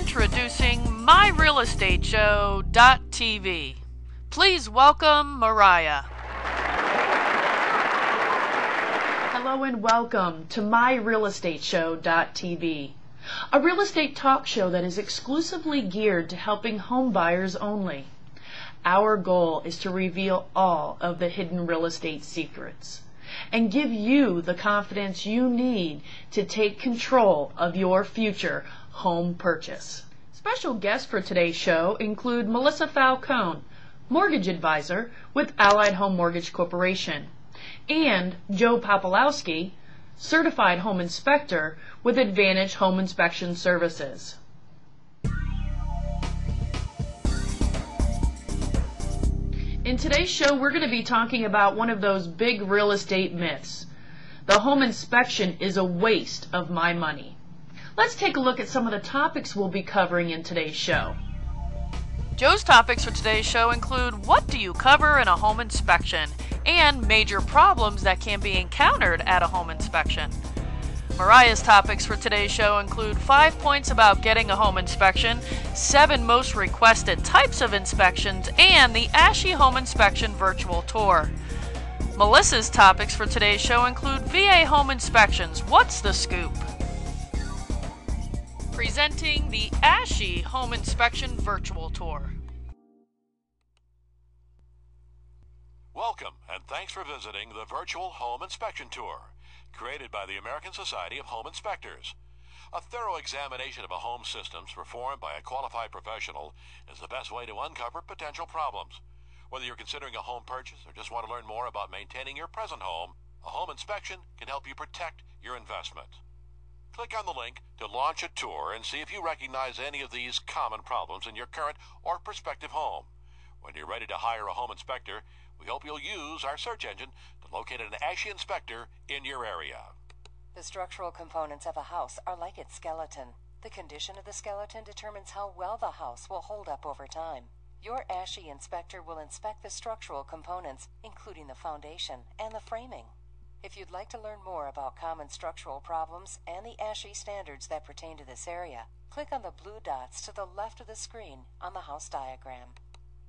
Introducing MyRealEstateShow.tv. Please welcome Mariah. Hello and welcome to MyRealEstateShow.tv, a real estate talk show that is exclusively geared to helping home buyers only. Our goal is to reveal all of the hidden real estate secrets and give you the confidence you need to take control of your future home purchase. Special guests for today's show include Melissa Falcone, mortgage advisor with Allied Home Mortgage Corporation, and Joe Popolowski, certified home inspector with Advantage Home Inspection Services. In today's show, we're going to be talking about one of those big real estate myths. The home inspection is a waste of my money. Let's take a look at some of the topics we'll be covering in today's show. Joe's topics for today's show include what do you cover in a home inspection and major problems that can be encountered at a home inspection. Mariah's topics for today's show include 5 points about getting a home inspection, 7 most requested types of inspections, and the ASHI Home Inspection Virtual Tour. Melissa's topics for today's show include VA home inspections. What's the scoop? Presenting the ASHI Home Inspection Virtual Tour. Welcome, and thanks for visiting the Virtual Home Inspection Tour, created by the American Society of Home Inspectors. A thorough examination of a home's systems performed by a qualified professional is the best way to uncover potential problems. Whether you're considering a home purchase or just want to learn more about maintaining your present home, a home inspection can help you protect your investment. Click on the link to launch a tour and see if you recognize any of these common problems in your current or prospective home. When you're ready to hire a home inspector, we hope you'll use our search engine to locate an ASHI inspector in your area. The structural components of a house are like its skeleton. The condition of the skeleton determines how well the house will hold up over time. Your ASHI inspector will inspect the structural components, including the foundation and the framing. If you'd like to learn more about common structural problems and the ASHI standards that pertain to this area, click on the blue dots to the left of the screen on the house diagram.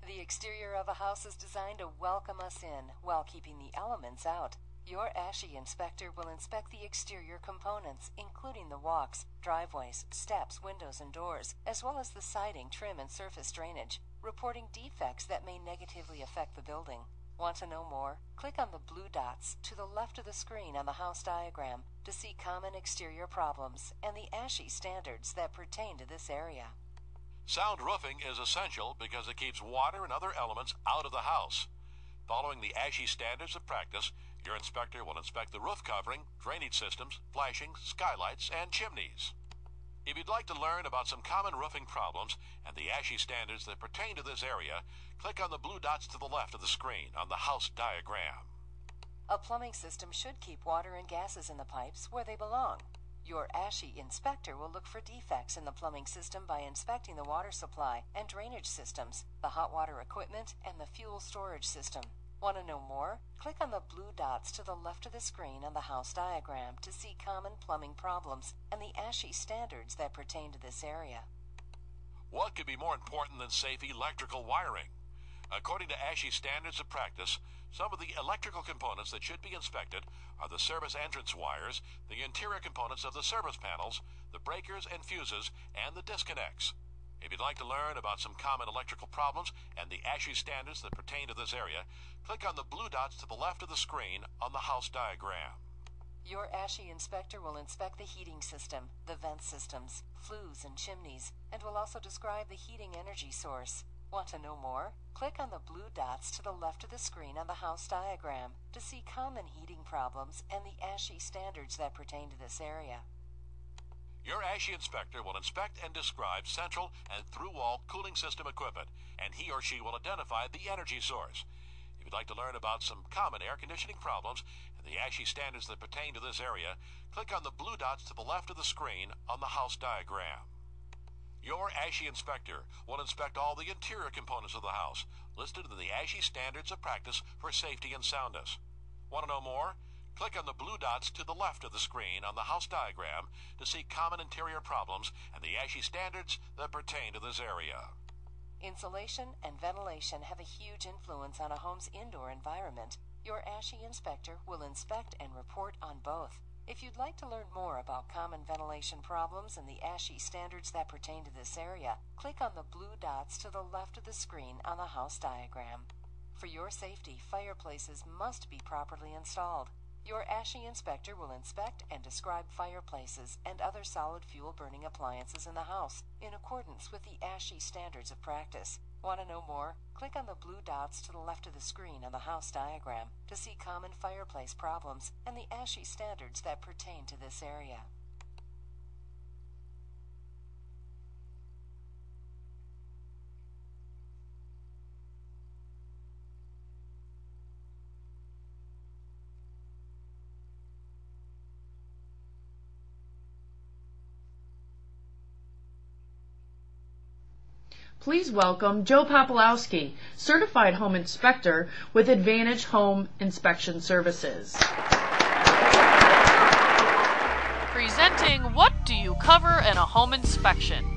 The exterior of a house is designed to welcome us in while keeping the elements out. Your ASHI inspector will inspect the exterior components, including the walks, driveways, steps, windows, and doors, as well as the siding, trim, and surface drainage, reporting defects that may negatively affect the building. Want to know more? Click on the blue dots to the left of the screen on the house diagram to see common exterior problems and the ASHI standards that pertain to this area. Sound roofing is essential because it keeps water and other elements out of the house. Following the ASHI standards of practice, your inspector will inspect the roof covering, drainage systems, flashings, skylights, and chimneys. If you'd like to learn about some common roofing problems and the ASHI standards that pertain to this area, click on the blue dots to the left of the screen on the house diagram. A plumbing system should keep water and gases in the pipes where they belong. Your ASHI inspector will look for defects in the plumbing system by inspecting the water supply and drainage systems, the hot water equipment, and the fuel storage system. Want to know more? Click on the blue dots to the left of the screen on the house diagram to see common plumbing problems and the ASHI standards that pertain to this area. What could be more important than safe electrical wiring? According to ASHI standards of practice, some of the electrical components that should be inspected are the service entrance wires, the interior components of the service panels, the breakers and fuses, and the disconnects. If you'd like to learn about some common electrical problems and the ASHI standards that pertain to this area, click on the blue dots to the left of the screen on the house diagram. Your ASHI inspector will inspect the heating system, the vent systems, flues, and chimneys, and will also describe the heating energy source. Want to know more? Click on the blue dots to the left of the screen on the house diagram to see common heating problems and the ASHI standards that pertain to this area. Your ASHI inspector will inspect and describe central and through-wall cooling system equipment, and he or she will identify the energy source. If you'd like to learn about some common air conditioning problems and the ASHI standards that pertain to this area, click on the blue dots to the left of the screen on the house diagram. Your ASHI inspector will inspect all the interior components of the house, listed in the ASHI standards of practice for safety and soundness. Want to know more? Click on the blue dots to the left of the screen on the house diagram to see common interior problems and the ASHI standards that pertain to this area. Insulation and ventilation have a huge influence on a home's indoor environment. Your ASHI inspector will inspect and report on both. If you'd like to learn more about common ventilation problems and the ASHI standards that pertain to this area, click on the blue dots to the left of the screen on the house diagram. For your safety, fireplaces must be properly installed. Your ASHI inspector will inspect and describe fireplaces and other solid fuel burning appliances in the house in accordance with the ASHI standards of practice. Want to know more? Click on the blue dots to the left of the screen on the house diagram to see common fireplace problems and the ASHI standards that pertain to this area. Please welcome Joe Popolowski, Certified Home Inspector with Advantage Home Inspection Services. Presenting What Do You Cover in a Home Inspection?